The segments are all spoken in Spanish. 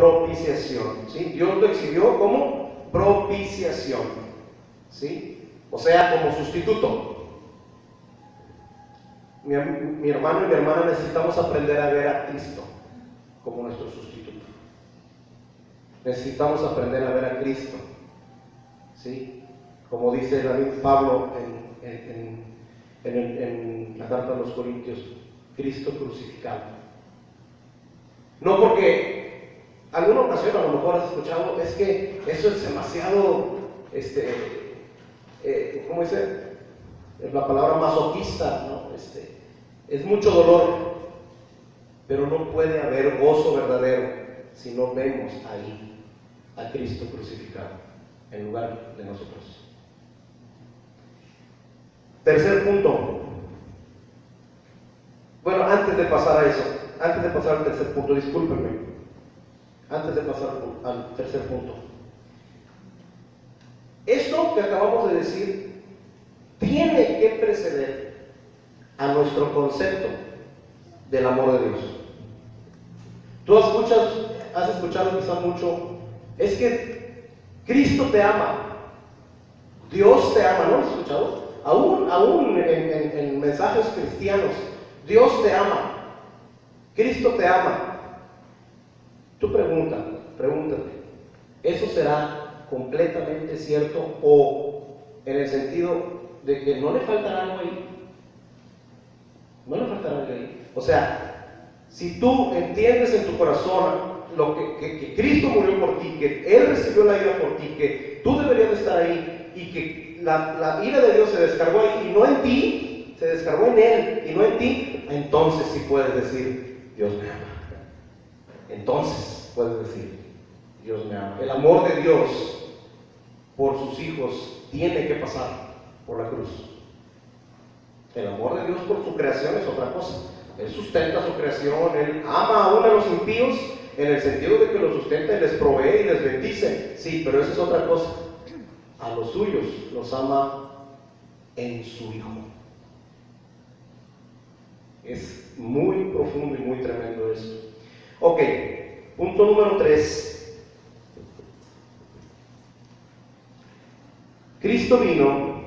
propiciación, ¿sí? Dios lo exhibió como propiciación, ¿sí? O sea, como sustituto. Mi hermano y mi hermana necesitamos aprender a ver a Cristo como nuestro sustituto. Necesitamos aprender a ver a Cristo, ¿sí? Como dice David Pablo en la carta a los Corintios, Cristo crucificado. No porque alguna ocasión a lo mejor has escuchado, es que eso es demasiado, ¿cómo dice? La palabra masoquista, ¿no? Es mucho dolor, pero no puede haber gozo verdadero si no vemos ahí a Cristo crucificado en lugar de nosotros. Tercer punto. Bueno, antes de pasar a eso, antes de pasar al tercer punto, discúlpenme, antes de pasar al tercer punto. Esto que acabamos de decir tiene que preceder a nuestro concepto del amor de Dios. Tú has escuchado quizá mucho, es que Cristo te ama, Dios te ama, ¿no lo has escuchado? Aún en mensajes cristianos, Dios te ama, Cristo te ama. Tú pregúntate, ¿eso será completamente cierto o en el sentido de que no le faltará algo ahí? No le faltará algo ahí. O sea, si tú entiendes en tu corazón que Cristo murió por ti, que Él recibió la ira por ti, que tú deberías de estar ahí y que la ira de Dios se descargó ahí y no en ti, se descargó en Él y no en ti, entonces sí puedes decir, Dios me ama. Entonces puedes decir, Dios me ama. El amor de Dios por sus hijos tiene que pasar por la cruz. El amor de Dios por su creación es otra cosa. Él sustenta su creación, Él ama aún a los impíos en el sentido de que los sustenta y les provee y les bendice. Sí, pero eso es otra cosa. A los suyos los ama en su Hijo. Es muy profundo y muy tremendo eso. Ok, punto número 3. Cristo vino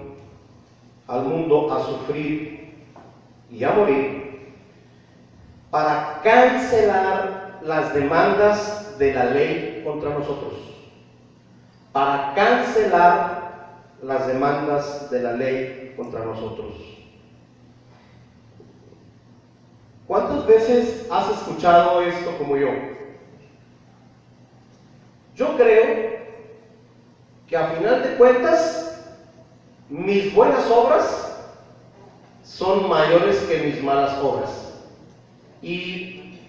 al mundo a sufrir y a morir para cancelar las demandas de la ley contra nosotros. Para cancelar las demandas de la ley contra nosotros. ¿Cuántas veces has escuchado esto como yo? Yo creo que a final de cuentas mis buenas obras son mayores que mis malas obras. Y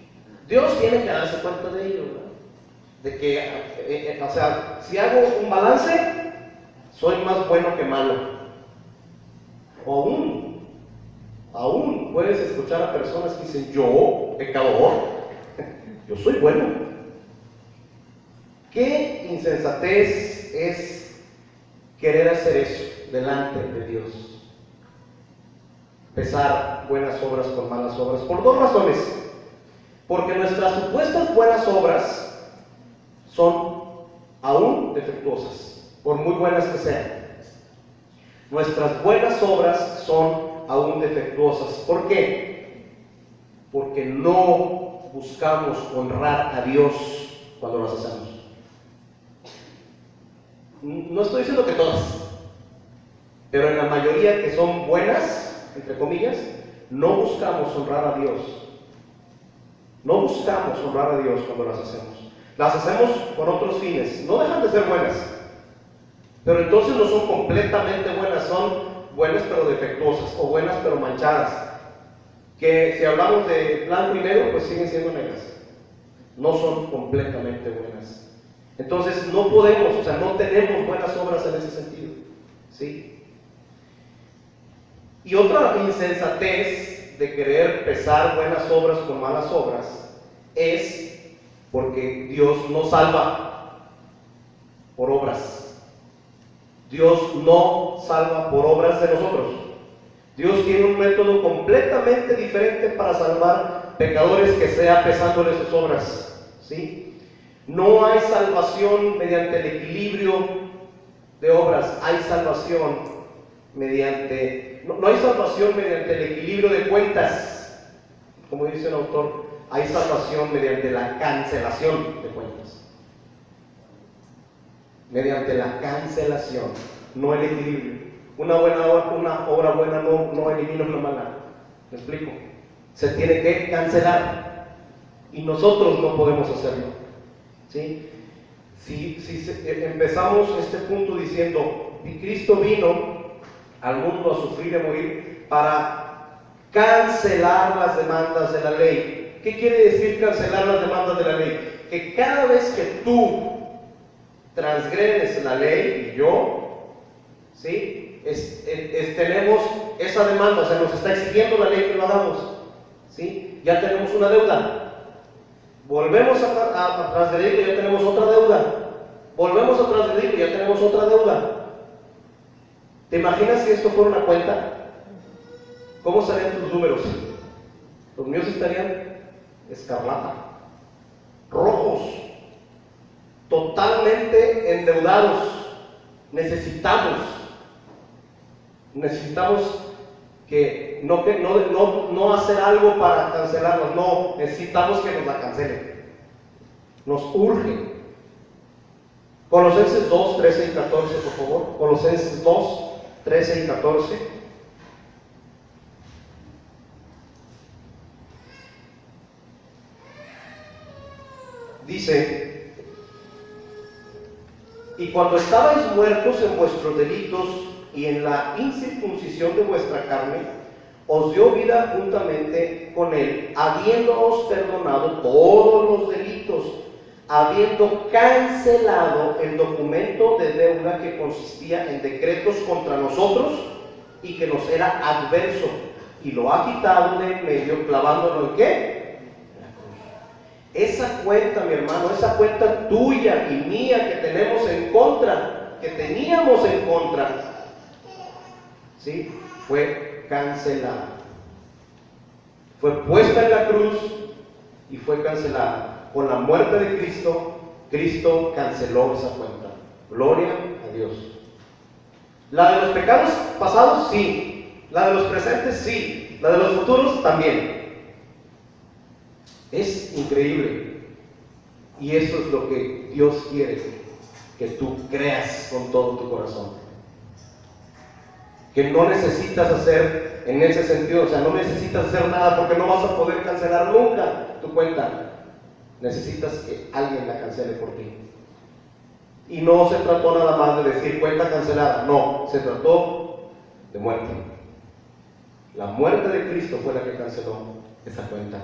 Dios tiene que darse cuenta de ello, ¿verdad? De que, o sea, si hago un balance, soy más bueno que malo. O aún puedes escuchar a personas que dicen, yo, pecador, yo soy bueno. ¿Qué insensatez es querer hacer eso delante de Dios? Pesar buenas obras con malas obras, por dos razones. Porque nuestras supuestas buenas obras son aún defectuosas, por muy buenas que sean. Nuestras buenas obras son aún defectuosas. ¿Por qué? Porque no buscamos honrar a Dios cuando las hacemos. No estoy diciendo que todas, pero en la mayoría que son buenas, entre comillas, no buscamos honrar a Dios. No buscamos honrar a Dios cuando las hacemos. Las hacemos con otros fines. No dejan de ser buenas, pero entonces no son completamente buenas, son buenas pero defectuosas o buenas pero manchadas. Que si hablamos de blanco y negro, pues siguen siendo negras. No son completamente buenas. Entonces no podemos, o sea, no tenemos buenas obras en ese sentido, ¿sí? Y otra insensatez de querer pesar buenas obras con malas obras es porque Dios no salva por obras. Dios no salva por obras de nosotros. Dios tiene un método completamente diferente para salvar pecadores que sea pesándoles sus obras, ¿sí? No hay salvación mediante el equilibrio de obras, hay salvación mediante, no hay salvación mediante el equilibrio de cuentas, como dice el autor, hay salvación mediante la cancelación de cuentas. Mediante la cancelación, no el equilibrio. Una obra buena no elimina una mala. ¿Me explico? Se tiene que cancelar y nosotros no podemos hacerlo. ¿Sí? Si empezamos este punto diciendo, Cristo vino al mundo a sufrir y a morir para cancelar las demandas de la ley. ¿Qué quiere decir cancelar las demandas de la ley? Que cada vez que tú transgredes la ley y yo, ¿sí? Tenemos esa demanda, o sea, nos está exigiendo la ley que lo hagamos, ¿sí? Ya tenemos una deuda. Volvemos a transgredir y ya tenemos otra deuda. Volvemos a transgredir y ya tenemos otra deuda. ¿Te imaginas si esto fuera una cuenta? ¿Cómo estarían tus números? Los míos estarían escarlata, rojos, totalmente endeudados. Necesitamos que no hacer algo para cancelarnos, no, necesitamos que nos la cancelen. Nos urge. Colosenses 2, 13 y 14, por favor. Colosenses 2, 13 y 14. Dice: y cuando estabais muertos en vuestros delitos y en la incircuncisión de vuestra carne, os dio vida juntamente con él, habiéndoos perdonado todos los delitos, habiendo cancelado el documento de deuda que consistía en decretos contra nosotros y que nos era adverso, y lo ha quitado de en medio, clavándolo ¿en qué? Esa cuenta, mi hermano, esa cuenta tuya y mía que tenemos en contra, que teníamos en contra, ¿sí? Fue cancelada. Fue puesta en la cruz y fue cancelada. Con la muerte de Cristo, Cristo canceló esa cuenta. Gloria a Dios. La de los pecados pasados, sí. La de los presentes, sí. La de los futuros, también. Es increíble. Y eso es lo que Dios quiere que tú creas con todo tu corazón. Que no necesitas hacer en ese sentido, o sea, no necesitas hacer nada porque no vas a poder cancelar nunca tu cuenta. Necesitas que alguien la cancele por ti. Y no se trató nada más de decir cuenta cancelada, no, se trató de muerte. La muerte de Cristo fue la que canceló esa cuenta.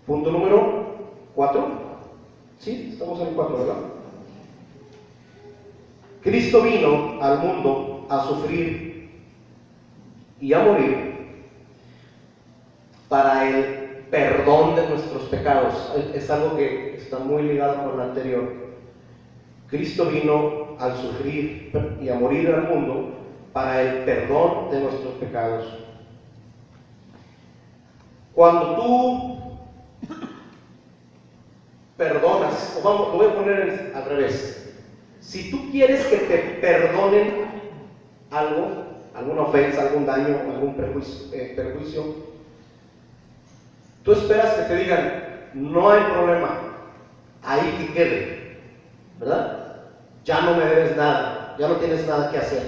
Punto número 4. Sí, estamos en el 4, ¿verdad? Cristo vino al mundo a sufrir y a morir para el perdón de nuestros pecados. Es algo que está muy ligado con lo anterior. Cristo vino al sufrir y a morir al mundo para el perdón de nuestros pecados. Cuando tú perdonas, o vamos, lo voy a poner al revés. Si tú quieres que te perdonen algo, alguna ofensa, algún daño, algún perjuicio, tú esperas que te digan, no hay problema, ahí que quede, ¿verdad? Ya no me debes nada, ya no tienes nada que hacer.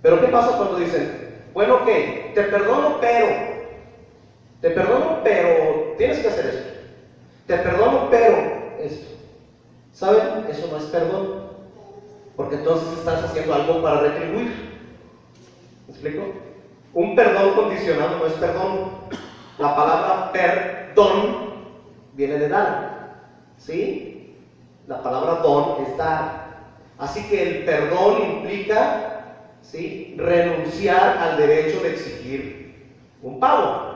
Pero ¿qué pasa cuando dicen, bueno, ok, te perdono, pero tienes que hacer esto? Te perdono, pero esto. ¿Saben? Eso no es perdón. Porque entonces estás haciendo algo para retribuir. ¿Me explico? Un perdón condicionado no es perdón. La palabra perdón viene de dar. ¿Sí? La palabra don es dar. Así que el perdón implica, ¿sí?, renunciar al derecho de exigir un pago.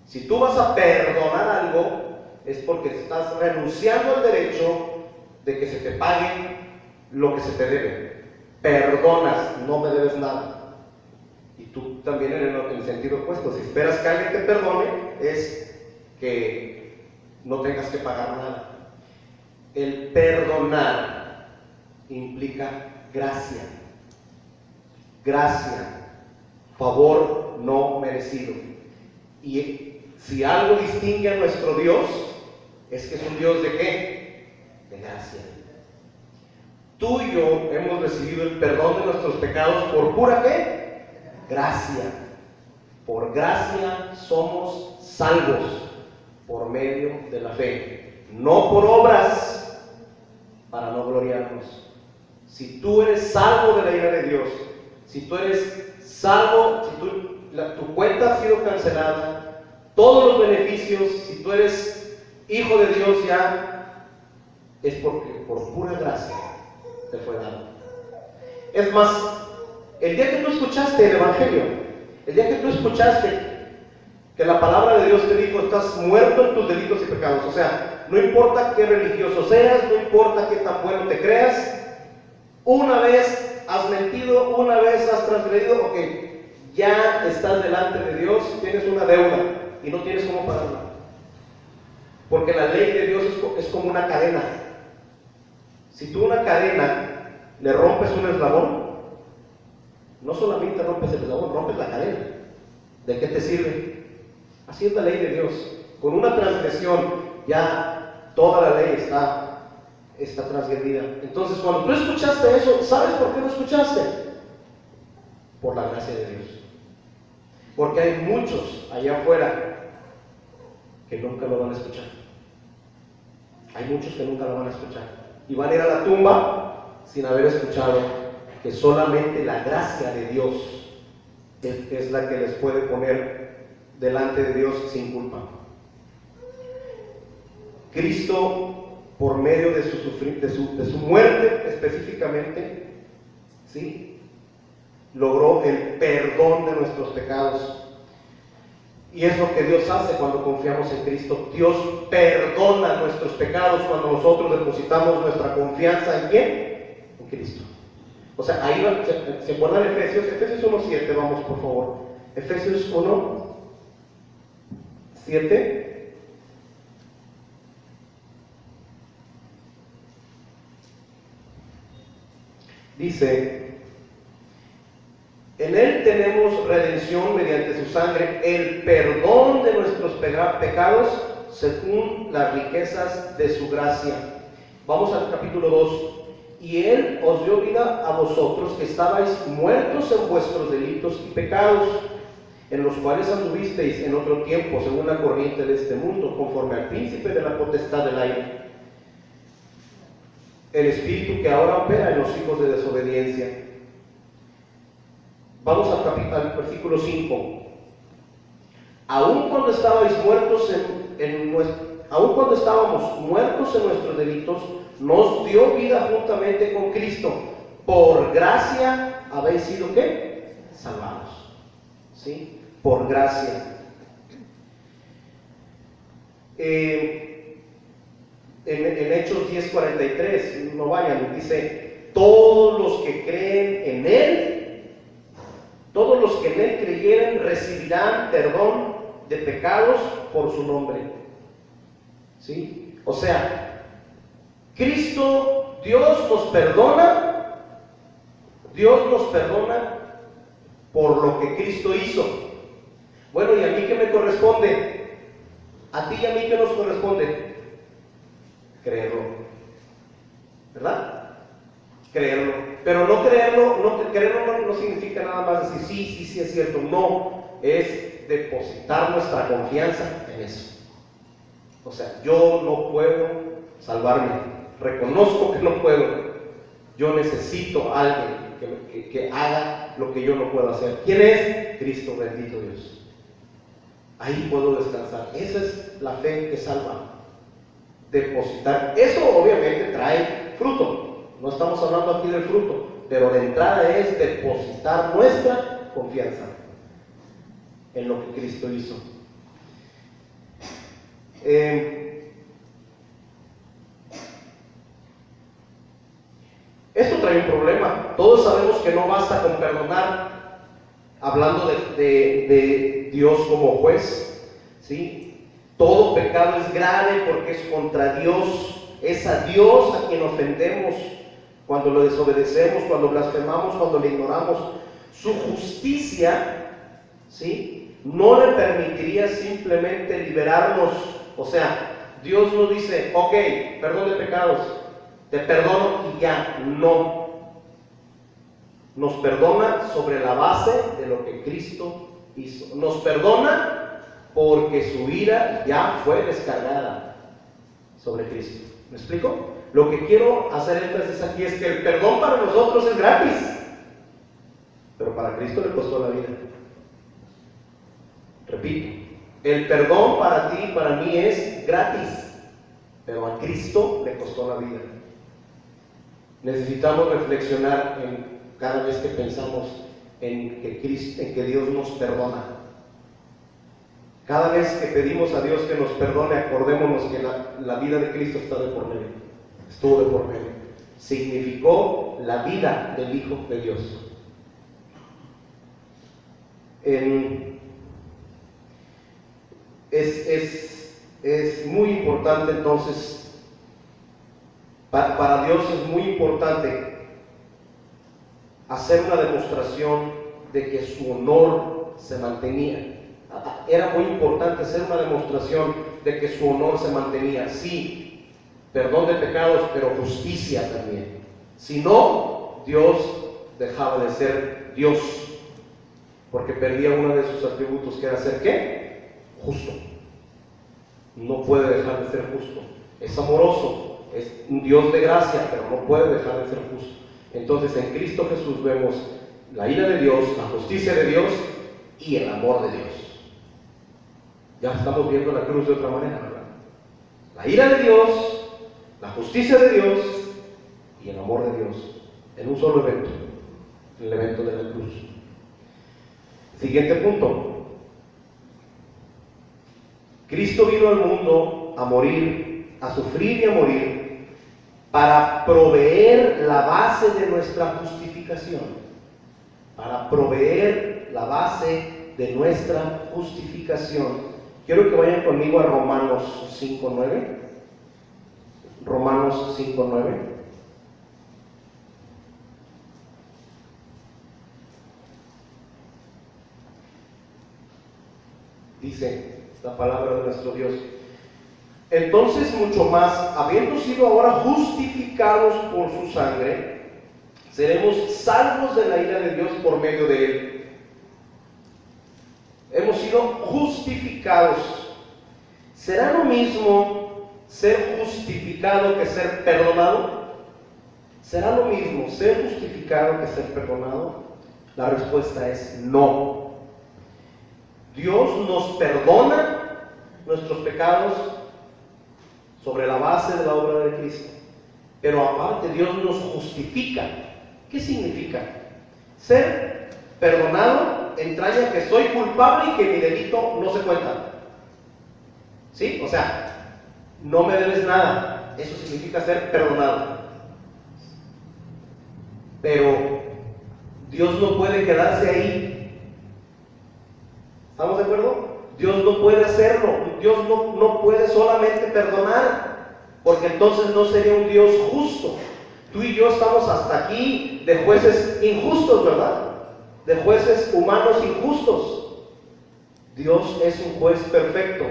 Si tú vas a perdonar algo, es porque estás renunciando al derecho de que se te pague lo que se te debe. Perdonas, no me debes nada. Y tú también en el sentido opuesto, si esperas que alguien te perdone, es que no tengas que pagar nada. El perdonar implica gracia, favor no merecido. Y si algo distingue a nuestro Dios, es que es un Dios ¿de qué? De gracia. Tú y yo hemos recibido el perdón de nuestros pecados por pura ¿qué? Gracia. Por gracia somos salvos por medio de la fe, no por obras para no gloriarnos. Si tú eres salvo de la ira de Dios, si tú eres salvo, si tu cuenta ha sido cancelada, todos los beneficios, si tú eres hijo de Dios ya, es porque por pura gracia te fue dado. Es más, el día que tú escuchaste el Evangelio, el día que tú escuchaste que la palabra de Dios te dijo, estás muerto en tus delitos y pecados, o sea, no importa qué religioso seas, no importa qué tan bueno te creas, una vez has mentido, una vez has transgredido, ok, ya estás delante de Dios, tienes una deuda y no tienes cómo pagarla. Porque la ley de Dios es como una cadena. Si tú una cadena le rompes un eslabón, no solamente rompes el eslabón, rompes la cadena. ¿De qué te sirve? Así es la ley de Dios. Con una transgresión ya toda la ley está transgredida. Entonces, cuando tú escuchaste eso, ¿sabes por qué lo escuchaste? Por la gracia de Dios. Porque hay muchos allá afuera que nunca lo van a escuchar. Hay muchos que nunca lo van a escuchar. Y van a ir a la tumba sin haber escuchado que solamente la gracia de Dios es la que les puede poner delante de Dios sin culpa. Cristo, por medio de su muerte específicamente, ¿sí?, logró el perdón de nuestros pecados. Y es lo que Dios hace cuando confiamos en Cristo. Dios perdona nuestros pecados cuando nosotros depositamos nuestra confianza ¿en quién? En Cristo. O sea, ahí ¿se acuerdan Efesios? Efesios 1:7, vamos por favor. Efesios 1:7. Dice: en Él tenemos redención mediante su sangre, el perdón de nuestros pecados según las riquezas de su gracia. Vamos al capítulo 2. Y Él os dio vida a vosotros que estabais muertos en vuestros delitos y pecados, en los cuales anduvisteis en otro tiempo, según la corriente de este mundo, conforme al príncipe de la potestad del aire, el espíritu que ahora opera en los hijos de desobediencia. Vamos al versículo 5. Aun cuando estábamos muertos en nuestros delitos, nos dio vida juntamente con Cristo. Por gracia habéis sido ¿qué? Salvados. ¿Sí? Por gracia. En Hechos 10:43, no vayan, dice: todos los que creen en Él, todos los que en Él creyeren recibirán perdón de pecados por su nombre. ¿Sí? O sea, Cristo, Dios nos perdona por lo que Cristo hizo. Bueno, ¿y a mí qué me corresponde? A ti y a mí ¿qué nos corresponde? Creerlo, ¿verdad? Creerlo. Pero no creerlo no significa nada más decir sí es cierto. No, es depositar nuestra confianza en eso. O sea, yo no puedo salvarme. Reconozco que no puedo. Yo necesito a alguien que haga lo que yo no puedo hacer. ¿Quién es? Cristo, bendito Dios. Ahí puedo descansar. Esa es la fe que salva. Depositar. Eso obviamente trae fruto. No estamos hablando aquí del fruto, pero de entrada es depositar nuestra confianza en lo que Cristo hizo. Esto trae un problema. Todos sabemos que no basta con perdonar. hablando de Dios como juez, ¿sí? Todo pecado es grave porque es contra Dios, es a Dios a quien ofendemos cuando lo desobedecemos, cuando blasfemamos, cuando le ignoramos. Su justicia, ¿sí?, no le permitiría simplemente liberarnos. O sea, Dios no dice, ok, perdón de pecados, te perdono y ya. No. Nos perdona sobre la base de lo que Cristo hizo. Nos perdona porque su ira ya fue descargada sobre Cristo. ¿Me explico? Lo que quiero hacer énfasis aquí es que el perdón para nosotros es gratis, pero para Cristo le costó la vida. Repito, el perdón para ti y para mí es gratis, pero a Cristo le costó la vida. Necesitamos reflexionar cada vez que pensamos en que Dios nos perdona. Cada vez que pedimos a Dios que nos perdone, acordémonos que la vida de Cristo está de por medio. Estuvo de por medio. Significó la vida del Hijo de Dios. Es muy importante entonces, para Dios es muy importante hacer una demostración de que su honor se mantenía. Era muy importante hacer una demostración de que su honor se mantenía. Sí, perdón de pecados, pero justicia también. Si no, Dios dejaba de ser Dios, porque perdía uno de sus atributos, que era ser ¿qué? Justo. No puede dejar de ser justo. Es amoroso, es un Dios de gracia, pero no puede dejar de ser justo. Entonces en Cristo Jesús vemos la ira de Dios, la justicia de Dios y el amor de Dios. Ya estamos viendo la cruz de otra manera, ¿verdad? La ira de Dios, la justicia de Dios y el amor de Dios en un solo evento, el evento de la cruz. Siguiente punto. Cristo vino al mundo a morir, a sufrir y a morir para proveer la base de nuestra justificación. Para proveer la base de nuestra justificación. Quiero que vayan conmigo a Romanos 5:9. Romanos 5:9. Dice la palabra de nuestro Dios: entonces mucho más, habiendo sido ahora justificados por su sangre, seremos salvos de la ira de Dios por medio de él. Hemos sido justificados. ¿Será lo mismo ser justificado que ser perdonado? ¿Será lo mismo ser justificado que ser perdonado? La respuesta es no. Dios nos perdona nuestros pecados sobre la base de la obra de Cristo, pero aparte Dios nos justifica. ¿Qué significa? Ser perdonado entraña que soy culpable y que mi delito no se cuenta. ¿Sí? O sea, no me debes nada. Eso significa ser perdonado. Pero Dios no puede quedarse ahí. ¿Estamos de acuerdo? Dios no puede hacerlo. Dios no puede solamente perdonar, porque entonces no sería un Dios justo. Tú y yo estamos hasta aquí de jueces injustos, ¿verdad? De jueces humanos injustos. Dios es un juez perfecto.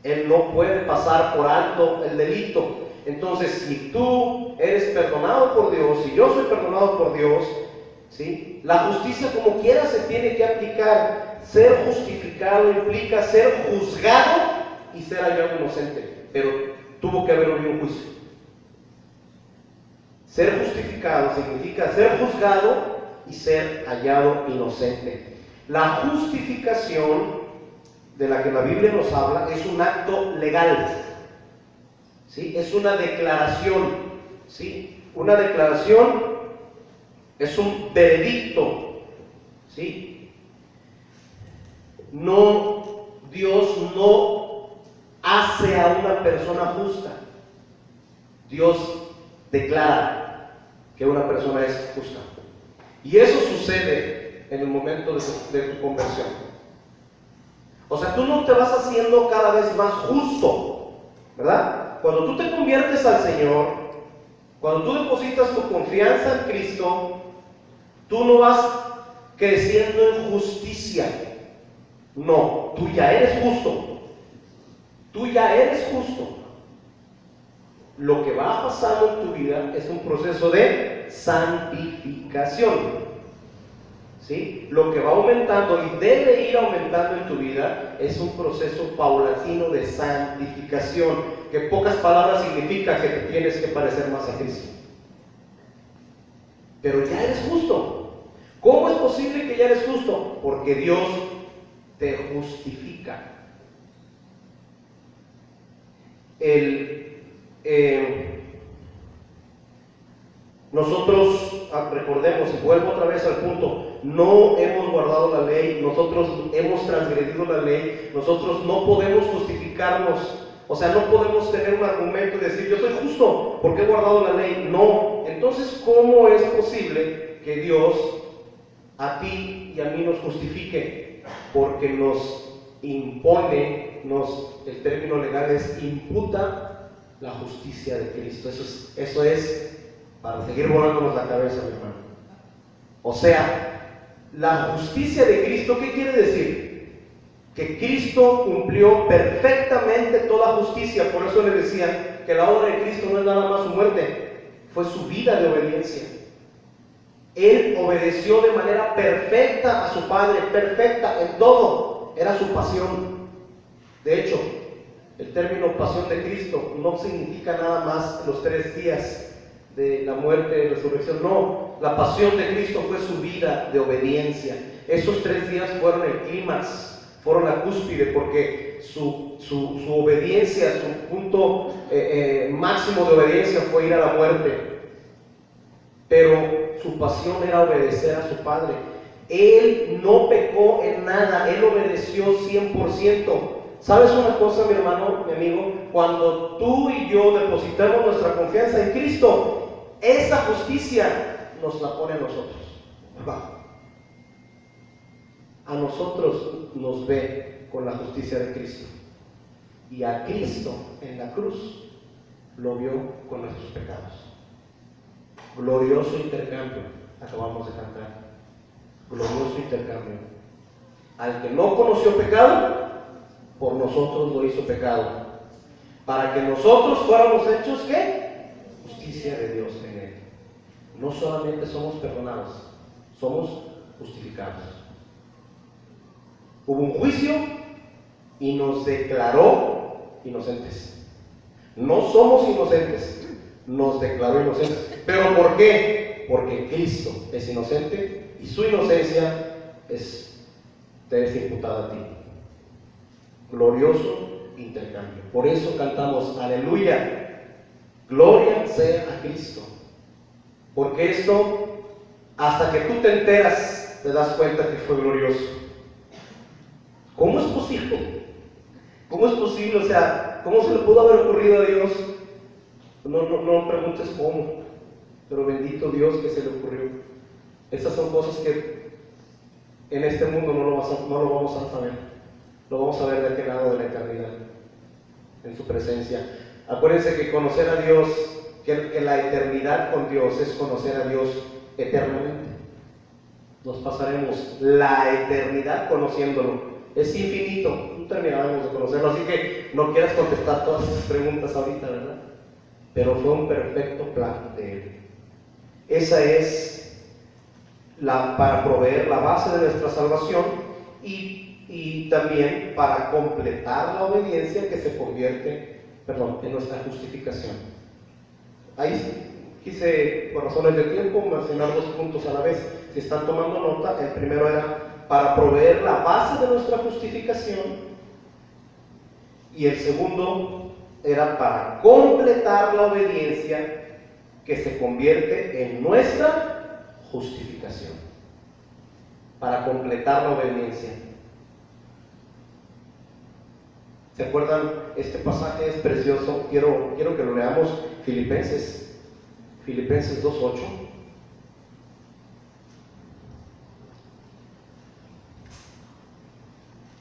Él no puede pasar por alto el delito. Entonces, si tú eres perdonado por Dios, si yo soy perdonado por Dios, ¿sí?, la justicia como quiera se tiene que aplicar. Ser justificado implica ser juzgado y ser hallado inocente, pero tuvo que haber un juicio. Ser justificado significa ser juzgado y ser hallado inocente. La justificación de la que la Biblia nos habla es un acto legal, ¿sí? Es una declaración, ¿sí? Una declaración es un veredicto, ¿sí? No, Dios no hace a una persona justa. Dios declara que una persona es justa. Y eso sucede en el momento de tu conversión. O sea, tú no te vas haciendo cada vez más justo, ¿verdad? Cuando tú te conviertes al Señor, cuando tú depositas tu confianza en Cristo, tú no vas creciendo en justicia. No, tú ya eres justo. Tú ya eres justo. Lo que va pasando en tu vida es un proceso de santificación. ¿Sí? Lo que va aumentando y debe ir aumentando en tu vida es un proceso paulatino de santificación, que en pocas palabras significa que te tienes que parecer más a Cristo. Pero ya eres justo. ¿Cómo es posible que ya eres justo? Porque Dios te justifica. Nosotros, recordemos, y vuelvo otra vez al punto, no hemos guardado la ley, nosotros hemos transgredido la ley, nosotros no podemos justificarnos, o sea, no podemos tener un argumento y decir, yo soy justo porque he guardado la ley. No. Entonces, ¿cómo es posible que Dios a ti y a mí nos justifique? Porque nos impone, el término legal es imputa la justicia de Cristo. Eso es para seguir volándonos la cabeza, mi hermano. O sea, la justicia de Cristo, ¿qué quiere decir? Que Cristo cumplió perfectamente toda justicia. Por eso le decía que la obra de Cristo no es nada más su muerte, fue su vida de obediencia. Él obedeció de manera perfecta a su Padre, perfecta en todo, era su pasión. De hecho, el término pasión de Cristo no significa nada más los 3 días de la muerte y resurrección. No, la pasión de Cristo fue su vida de obediencia. Esos 3 días fueron el clímax, fueron la cúspide, porque su obediencia, su punto máximo de obediencia fue ir a la muerte. Pero su pasión era obedecer a su Padre. Él no pecó en nada, Él obedeció 100%. ¿Sabes una cosa, mi hermano, mi amigo? Cuando tú y yo depositamos nuestra confianza en Cristo, esa justicia nos la pone a nosotros. A nosotros nos ve con la justicia de Cristo. Y a Cristo en la cruz lo vio con nuestros pecados. Glorioso intercambio, acabamos de cantar. Glorioso intercambio. Al que no conoció pecado, por nosotros lo hizo pecado, para que nosotros fuéramos hechos, ¿qué? Justicia de Dios en él. No solamente somos perdonados, somos justificados. Hubo un juicio y nos declaró inocentes. No somos inocentes, nos declaró inocentes. ¿Pero por qué? Porque Cristo es inocente y su inocencia te es imputada a ti. Glorioso intercambio. Por eso cantamos aleluya, gloria sea a Cristo. Porque esto, hasta que tú te enteras, te das cuenta que fue glorioso. ¿Cómo es posible? ¿Cómo es posible? O sea, ¿cómo se le pudo haber ocurrido a Dios? No preguntes cómo, pero bendito Dios que se le ocurrió. Esas son cosas que en este mundo no lo vamos a saber. Lo vamos a ver de aquel lado de la eternidad, en su presencia. Acuérdense que conocer a Dios, que la eternidad con Dios es conocer a Dios eternamente. Nos pasaremos la eternidad conociéndolo. Es infinito, no terminaremos de conocerlo, así que no quieras contestar todas esas preguntas ahorita, ¿verdad? Pero fue un perfecto plan de Él. Esa es para proveer la base de nuestra salvación y también para completar la obediencia que se convierte, en nuestra justificación. Ahí quise, por razones de tiempo, mencionar 2 puntos a la vez. Si están tomando nota, el primero era para proveer la base de nuestra justificación y el segundo era para completar la obediencia que se convierte en nuestra justificación. Para completar la obediencia. ¿Se acuerdan? Este pasaje es precioso. Quiero que lo leamos. Filipenses 2:8.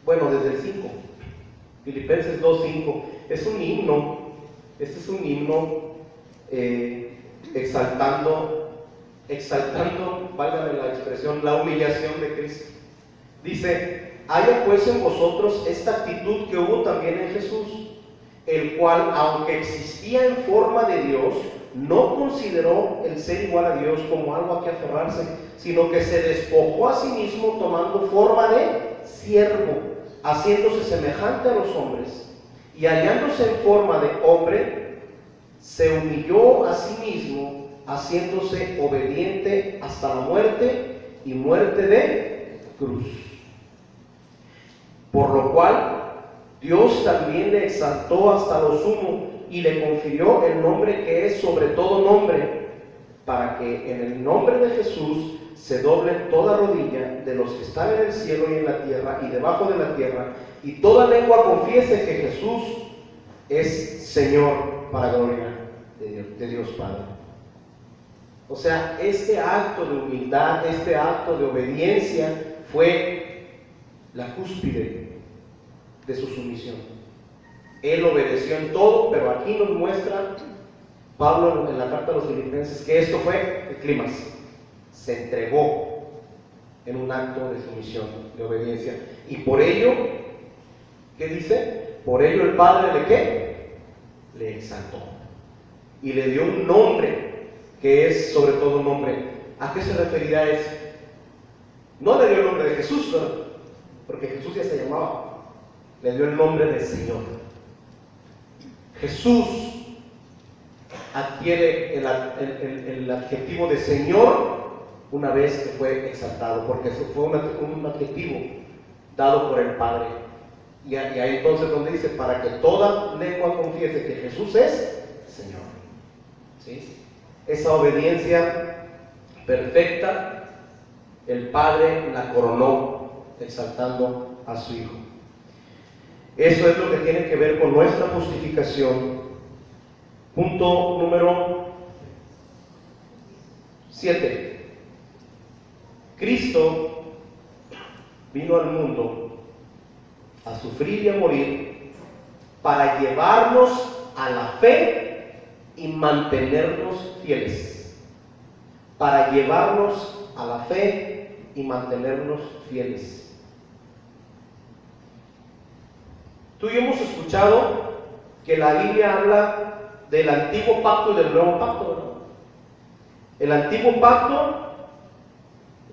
bueno, desde el 5, Filipenses 2:5, es un himno, este es un himno exaltando, válgame la expresión, la humillación de Cristo. Dice: haya pues en vosotros esta actitud que hubo también en Jesús, el cual, aunque existía en forma de Dios, no consideró el ser igual a Dios como algo a que aferrarse, sino que se despojó a sí mismo tomando forma de siervo, haciéndose semejante a los hombres, y hallándose en forma de hombre, se humilló a sí mismo, haciéndose obediente hasta la muerte, y muerte de cruz. Por lo cual Dios también le exaltó hasta lo sumo y le confirió el nombre que es sobre todo nombre, para que en el nombre de Jesús se doble toda rodilla de los que están en el cielo y en la tierra y debajo de la tierra, y toda lengua confiese que Jesús es Señor, para gloria de Dios Padre. O sea, este acto de humildad, este acto de obediencia fue la cúspide de su sumisión. Él obedeció en todo, pero aquí nos muestra Pablo en la carta a los Filipenses que esto fue el clímax. Se entregó en un acto de sumisión, de obediencia. Y por ello, ¿qué dice? Por ello el Padre ¿de qué? Le exaltó. Y le dio un nombre que es sobre todo un nombre. ¿A qué se referirá eso? No le dio el nombre de Jesús, ¿verdad? Porque Jesús ya se llamaba. Le dio el nombre de Señor. Jesús adquiere el adjetivo de Señor una vez que fue exaltado, porque eso fue un adjetivo dado por el Padre. Y ahí entonces donde dice: para que toda lengua confiese que Jesús es Señor. ¿Sí? Esa obediencia perfecta, el Padre la coronó exaltando a su Hijo. Eso es lo que tiene que ver con nuestra justificación. Punto número 7. Cristo vino al mundo a sufrir y a morir para llevarnos a la fe y mantenernos fieles. Para llevarnos a la fe y mantenernos fieles. Tú y yo hemos escuchado que la Biblia habla del antiguo pacto y del nuevo pacto, ¿verdad? El antiguo pacto,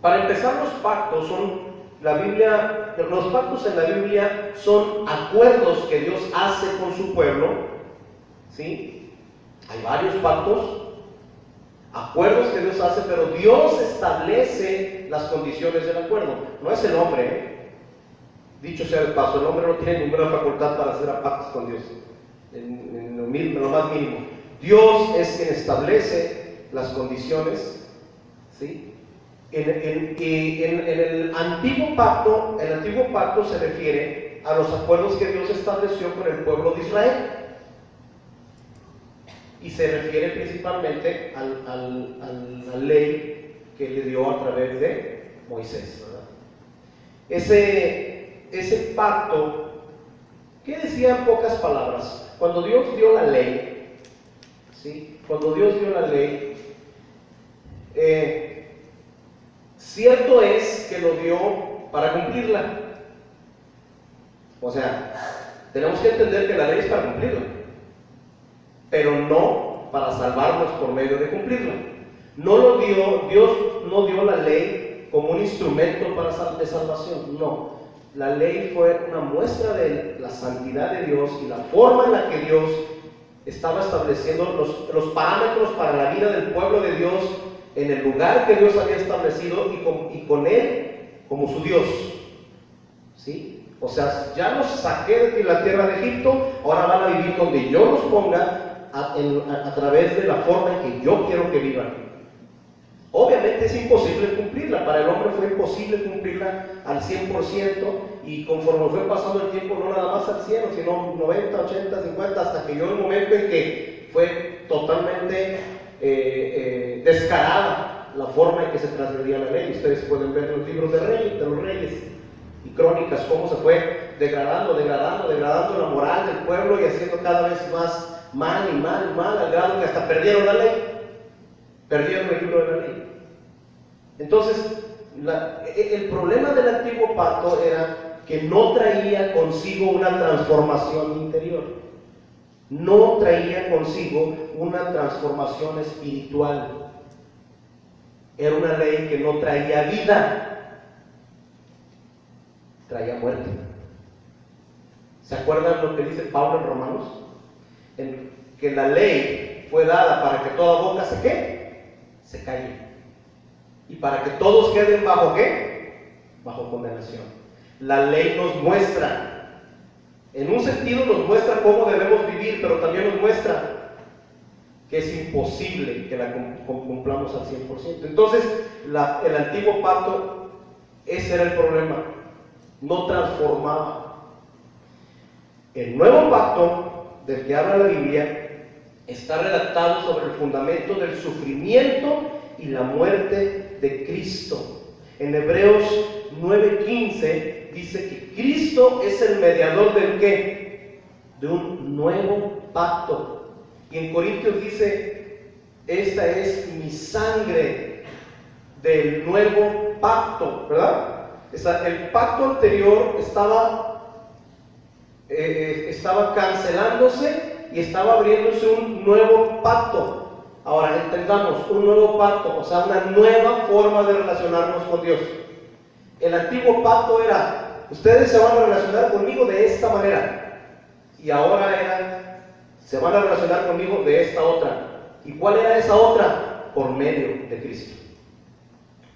para empezar, los pactos los pactos en la Biblia son acuerdos que Dios hace con su pueblo, ¿sí? Hay varios pactos, acuerdos que Dios hace, pero Dios establece las condiciones del acuerdo. No es el hombre, ¿eh? Dicho sea de paso, el hombre no tiene ninguna facultad para hacer pactos con Dios, en lo más mínimo. Dios es quien establece las condiciones, ¿sí? En el antiguo pacto se refiere a los acuerdos que Dios estableció con el pueblo de Israel. Y se refiere principalmente a la ley que le dio a través de Moisés, ¿verdad? Ese pacto, ¿qué decía en pocas palabras? Cuando Dios dio la ley, ¿sí? Cuando Dios dio la ley, cierto es que lo dio para cumplirla. O sea, tenemos que entender que la ley es para cumplirla, pero no para salvarnos por medio de cumplirla. Dios no dio la ley como un instrumento de salvación, no. La ley fue una muestra de la santidad de Dios y la forma en la que Dios estaba estableciendo los parámetros para la vida del pueblo de Dios en el lugar que Dios había establecido y con Él como su Dios, ¿sí? O sea, ya los saqué de la tierra de Egipto, ahora van a vivir donde yo los ponga a través de la forma en que yo quiero que vivan. Obviamente es imposible cumplirla, para el hombre fue imposible cumplirla al 100%, y conforme fue pasando el tiempo, no nada más al 100, sino 90, 80, 50, hasta que llegó el momento en que fue totalmente descarada la forma en que se transgredía la ley. Ustedes pueden ver los libros de los reyes, y Crónicas, cómo se fue degradando la moral del pueblo y haciendo cada vez más mal y mal y mal, al grado que hasta perdieron la ley, perdieron el libro de la ley. Entonces, el problema del antiguo pacto era que no traía consigo una transformación interior, no traía consigo una transformación espiritual. Era una ley que no traía vida, traía muerte. ¿Se acuerdan lo que dice Pablo en Romanos? Que la ley fue dada para que toda boca se ¿qué? Se calle. Y para que todos queden bajo ¿qué? Bajo condenación. La ley nos muestra, en un sentido nos muestra cómo debemos vivir, pero también nos muestra que es imposible que la cumplamos al 100%. Entonces, el antiguo pacto, ese era el problema, no transformaba. El nuevo pacto del que habla la Biblia está redactado sobre el fundamento del sufrimiento y la muerte de Cristo. En Hebreos 9:15 dice que Cristo es el mediador del ¿qué? De un nuevo pacto. Y en Corintios dice, esta es mi sangre del nuevo pacto, ¿verdad? El pacto anterior estaba cancelándose y estaba abriéndose un nuevo pacto. Ahora entendamos, un nuevo pacto, o sea, una nueva forma de relacionarnos con Dios. El antiguo pacto era, ustedes se van a relacionar conmigo de esta manera, y ahora era, se van a relacionar conmigo de esta otra. ¿Y cuál era esa otra? Por medio de Cristo.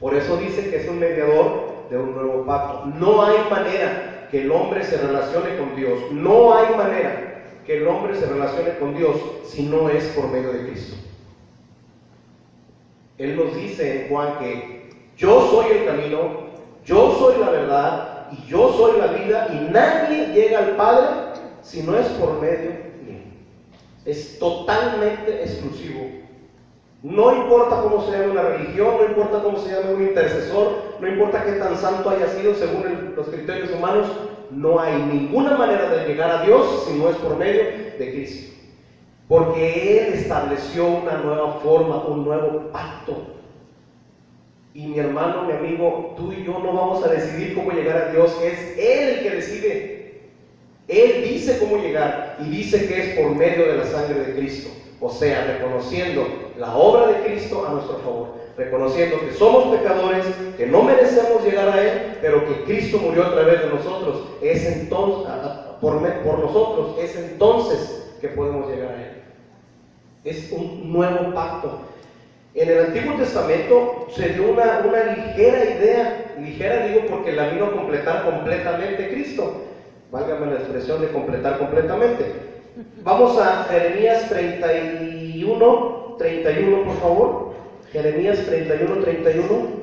Por eso dice que es un mediador de un nuevo pacto. No hay manera que el hombre se relacione con Dios, no hay manera que el hombre se relacione con Dios si no es por medio de Cristo. Él nos dice en Juan que yo soy el camino, yo soy la verdad y yo soy la vida, y nadie llega al Padre si no es por medio mío. Es totalmente exclusivo. No importa cómo se llame una religión, no importa cómo se llame un intercesor, no importa qué tan santo haya sido según los criterios humanos, no hay ninguna manera de llegar a Dios si no es por medio de Cristo. Porque Él estableció una nueva forma, un nuevo pacto. Y mi hermano, mi amigo, tú y yo no vamos a decidir cómo llegar a Dios, es Él el que decide. Él dice cómo llegar, y dice que es por medio de la sangre de Cristo. O sea, reconociendo la obra de Cristo a nuestro favor, reconociendo que somos pecadores, que no merecemos llegar a Él, pero que Cristo murió a través de nosotros. Es entonces, por nosotros, es entonces que podemos llegar a Él. Es un nuevo pacto. En el Antiguo Testamento se dio una ligera idea, ligera digo porque la vino a completar completamente Cristo. Válgame la expresión de completar completamente. Vamos a Jeremías 31, por favor. Jeremías 31.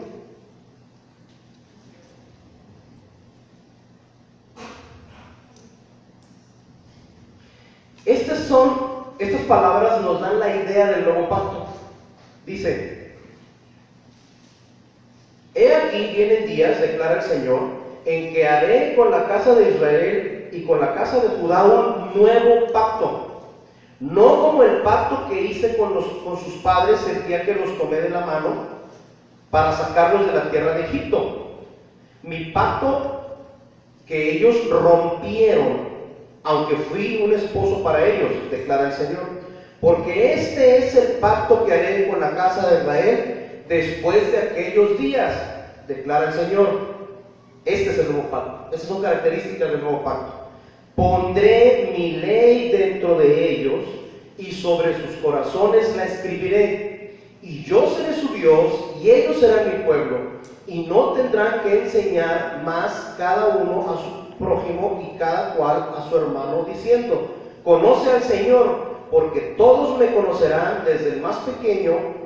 Estas palabras nos dan la idea del nuevo pacto. Dice: he aquí vienen días, declara el Señor, en que haré con la casa de Israel y con la casa de Judá un nuevo pacto, no como el pacto que hice con sus padres el día que los tomé de la mano para sacarlos de la tierra de Egipto. Mi pacto que ellos rompieron, aunque fui un esposo para ellos, declara el Señor. Porque este es el pacto que haré con la casa de Israel después de aquellos días, declara el Señor. Este es el nuevo pacto. Estas son características del nuevo pacto. Pondré mi ley dentro de ellos y sobre sus corazones la escribiré. Y yo seré su Dios y ellos serán mi pueblo. Y no tendrán que enseñar más cada uno a su prójimo y cada cual a su hermano, diciendo: conoce al Señor, porque todos me conocerán, desde el más pequeño